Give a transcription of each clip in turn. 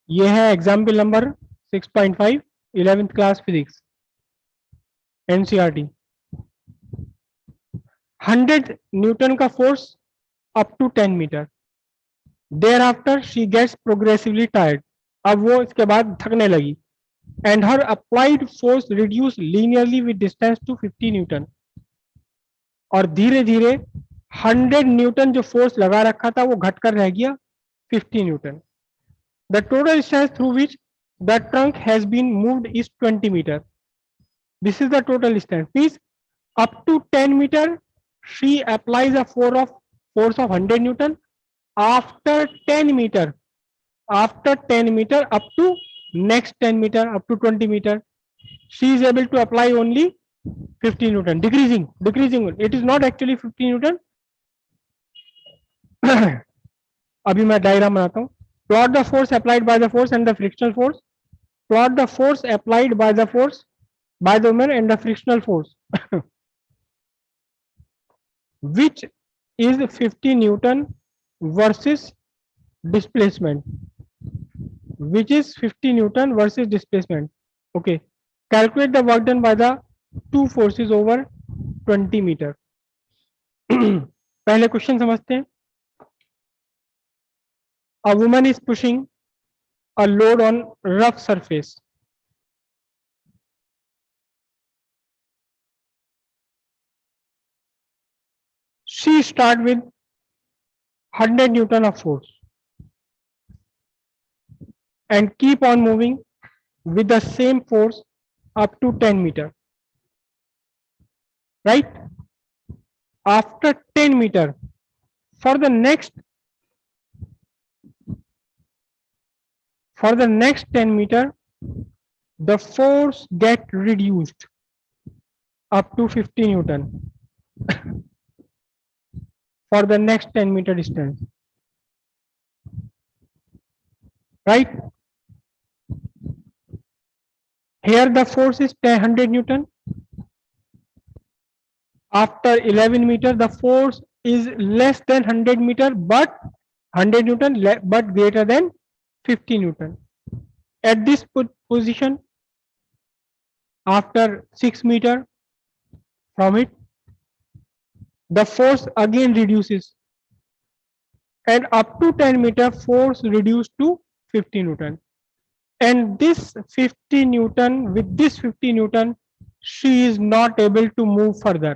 ये है example number 6.5 11th class physics NCERT. 100 newton का force up to 10 metre. Thereafter she gets progressively tired. अब वो इसके बाद थकने लगी। And her applied force reduce linearly with distance to 50 newton. और धीरे धीरे 100 न्यूटन जो फोर्स लगा रखा था वो घटकर रह गया 50 newton. The total distance through which the trunk has been moved is 20 metre. This is the total distance. Means up to 10 meter she applies a force of 100 newton. After 10 meter, after 10 meter up to next 10 meter up to 20 meter, she is able to apply only 50 newton. Decreasing, it is not actually 50 newton. अभी मैं diagram बनाता हूँ. Plot the force applied by the force and the frictional force. Plot the force applied by the force by the woman and the frictional force. Which is 50 Newton versus displacement. Which is 50 Newton versus displacement. Okay. Calculate the work done by the two forces over 20 meter. पहले question समझते हैं. A woman is pushing a load on rough surface. She start with 100 Newton of force and keep on moving with the same force up to 10 meter. Right? After 10 meter, for the next 10 meter, the force get reduced up to 50 Newton for the next 10 meter distance. Right? Here the force is 100 Newton. After 11 meter, the force is less than 100 meter, but 100 Newton, but greater than 50 Newton. At this position, after 6 meter from it, the force again reduces, and up to 10 meter force reduced to 50 Newton. And this 50 Newton, with this 50 Newton, she is not able to move further.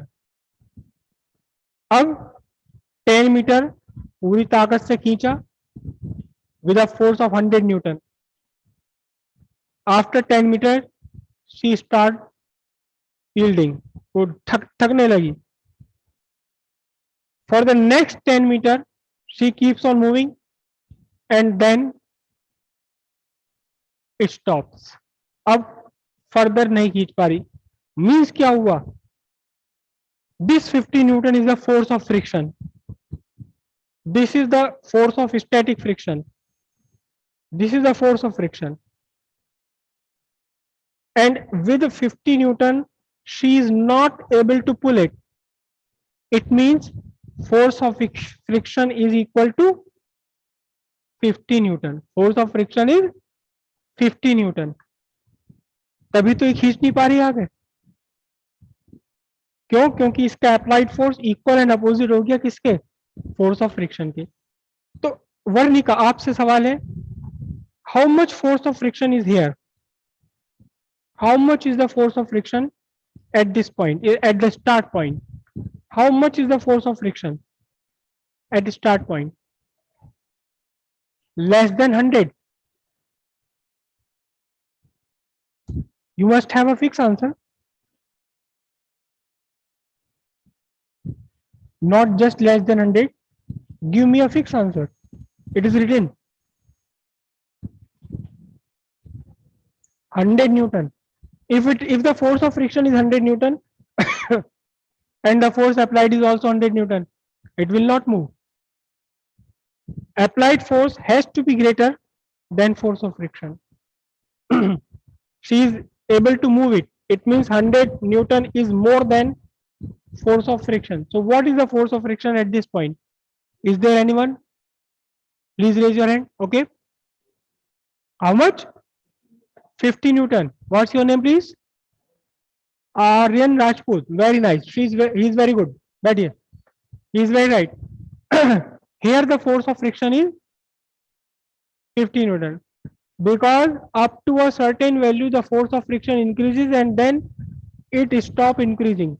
अब 10 metre पूरी ताकत से खींचा with a force of 100 Newton. After 10 meter, she start yielding. वो थकने लगी. For the next 10 meter, she keeps on moving and then it stops. अब further नहीं खींच पा रही. Means क्या हुआ? This 50 Newton is the force of friction. This is the force of static friction. This is the force of friction. And with 50 Newton, she is not able to pull it. It means force of friction is equal to 50 Newton. Force of friction is 50 Newton. तभी तो ये खींच नहीं पा रही आगे. क्यों? क्योंकि इसका applied force equal and opposite हो गया किसके? फोर्स ऑफ फ्रिक्शन के. तो वर्णिका आपसे सवाल है, how much force of friction is here? How much is the force of friction at this point, at the start point? How much is the force of friction at the start point? Less than 100. You must have a fixed answer. Not just less than 100. Give me a fixed answer. It is written 100 Newton. If the force of friction is 100 Newton and the force applied is also 100 Newton, it will not move. Applied force has to be greater than force of friction. She is able to move it. It means 100 Newton is more than force of friction. So what is the force of friction at this point? Is there anyone? Please raise your hand. Okay. How much? 50 Newton. What's your name, please? Aryan Rajput. Very nice. He's very good. But here, he's very right. Here the force of friction is 50 Newton. Because up to a certain value, the force of friction increases and then it stop increasing.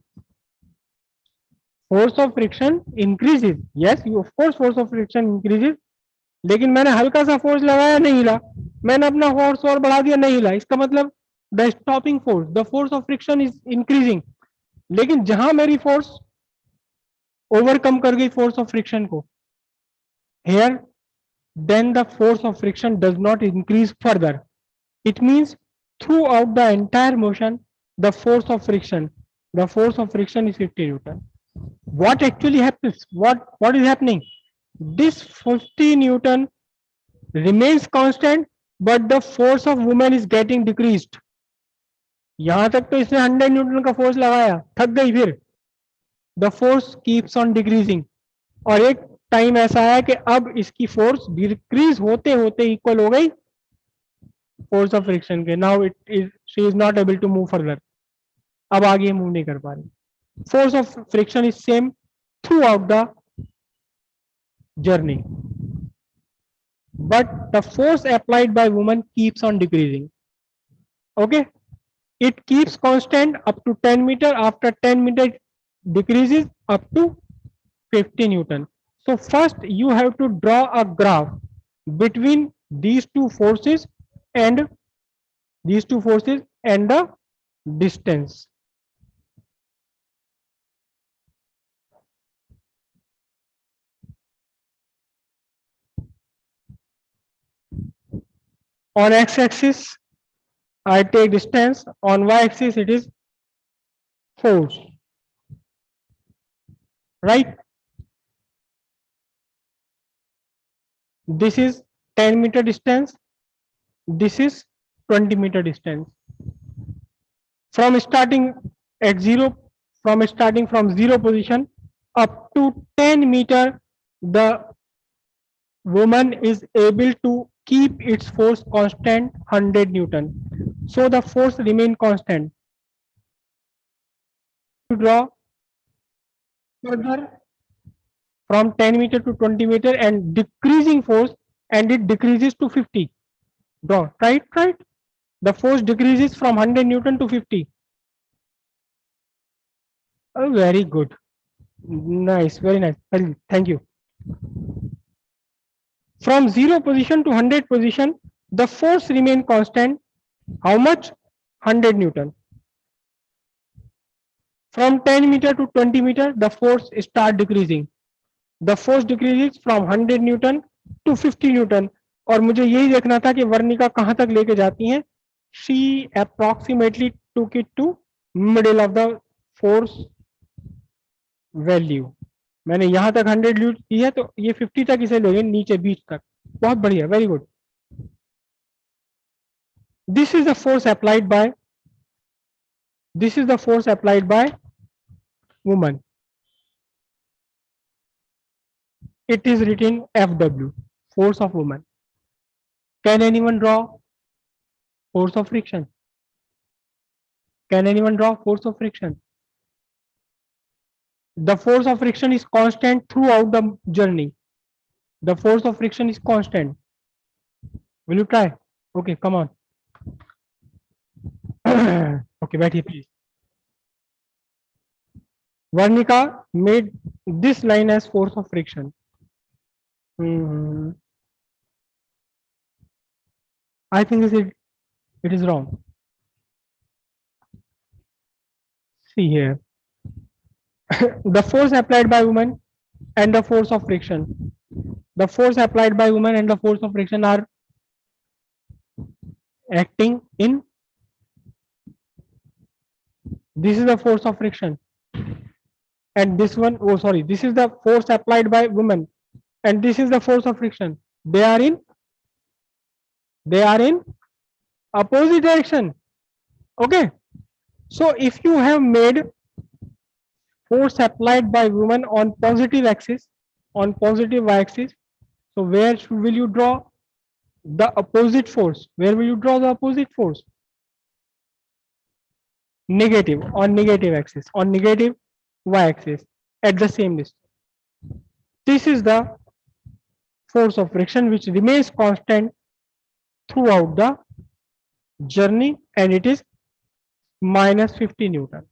Force of friction increases. Yes, you of course force of friction increases. लेकिन मैंने हल्का सा force लगाया नहीं हिला, मैंने अपना force और बढ़ा दिया नहीं हिला, इसका मतलब the stopping force, the force of friction is increasing. लेकिन जहां मेरी फोर्स ओवरकम कर गई फोर्स ऑफ फ्रिक्शन को, here then the force of friction does not increase further. It means throughout the entire motion, the force of friction is 50 Newton. What actually happens? What is happening? This 50 Newton remains constant, but the force of woman is getting decreased. यहां तक तो इसने 100 newton का force लगाया, थक गई, फिर the force keeps on decreasing, और एक टाइम ऐसा है कि अब इसकी फोर्स डिक्रीज होते होते इक्वल हो गई फोर्स ऑफ फ्रिक्शन के. Now it is she is not able to move further. अब आगे मूव नहीं कर पा रही. Force of friction is same throughout the journey, but the force applied by woman keeps on decreasing. Okay, it keeps constant up to 10 meter. After 10 meter decreases up to 50 Newton. So first you have to draw a graph between these two forces and the distance. On x-axis I take distance, on y-axis it is force, right? This is 10 meter distance, this is 20 meter distance. From starting from zero position up to 10 meter, the woman is able to keep its force constant 100 Newton. So the force remain constant. To draw further from 10 meter to 20 meter and decreasing force, and it decreases to 50. Draw, right? The force decreases from 100 Newton to 50. Oh, very good. Nice, very nice. Thank you. From 0 position to 100 position, the force remain constant. How much? 100 Newton. From 10 meter to 20 meter, the force start decreasing. The force decreases from 100 Newton to 50 Newton. और मुझे यही देखना था कि वर्णिका कहां तक लेके जाती हैं. She approximately took it to middle of the force value. मैंने यहां तक 100 यूज की है, तो ये 50 तक इसे ले गए, नीचे बीच तक. बहुत बढ़िया, very good. This is the force applied by woman. It is written FW, force of woman. Can anyone draw force of friction? Can anyone draw force of friction? The force of friction is constant throughout the journey. The force of friction is constant. Will you try? Okay, come on. Okay, बैठिए please. Varnika made this line as force of friction. I think it is wrong. See here. The force applied by woman and the force of friction. The force applied by woman and the force of friction are acting in. This is the force of friction. And this one, oh sorry, this is the force applied by woman, and this is the force of friction. They are in opposite direction. Okay, so if you have made force applied by woman on positive axis, on positive y-axis, so where will you draw? the opposite force. Where will you draw the opposite force? Negative, on negative axis, on negative y-axis at the same distance. This is the force of friction which remains constant throughout the journey, and it is minus 50 Newton.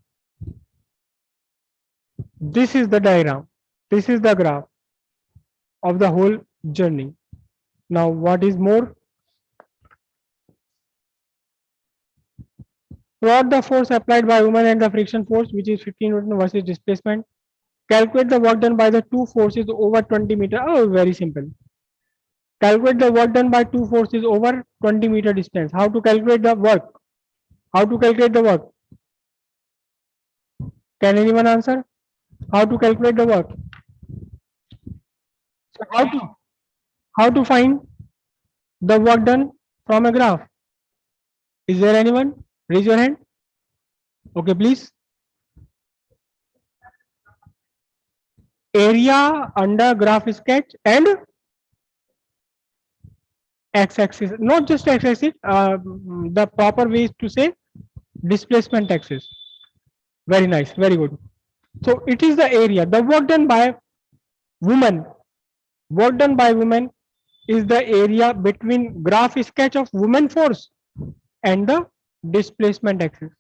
This is the diagram. This is the graph of the whole journey. Now, what is more? Plot the force applied by woman and the friction force, which is 15 Newton versus displacement. Calculate the work done by the two forces over 20 meter. Oh, very simple. Calculate the work done by two forces over 20-meter distance. How to calculate the work? How to calculate the work? Can anyone answer? How to calculate the work? So how to find the work done from a graph? Is there anyone? Raise your hand. Okay, please. Area under graph sketch and x-axis, not just x-axis. The proper way is to say displacement axis. Very nice, very good. So it is the area. The work done by woman. Work done by woman is the area between graph sketch of woman force and the displacement axis.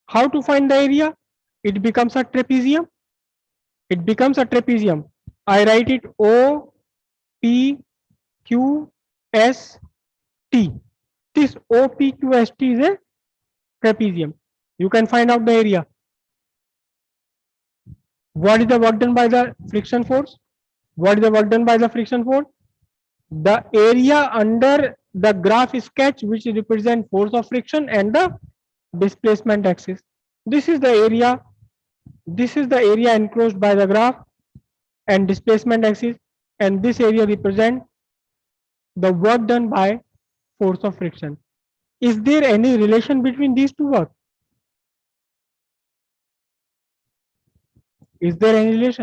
How to find the area? It becomes a trapezium. It becomes a trapezium. I write it O P Q S T. This O P Q S T is a trapezium. You can find out the area. What is the work done by the friction force? What is the work done by the friction force? The area under the graph sketch which represent force of friction and the displacement axis. This is the area. This is the area enclosed by the graph and displacement axis, and this area represent the work done by force of friction. Is there any relation between these two work? Is there any relation?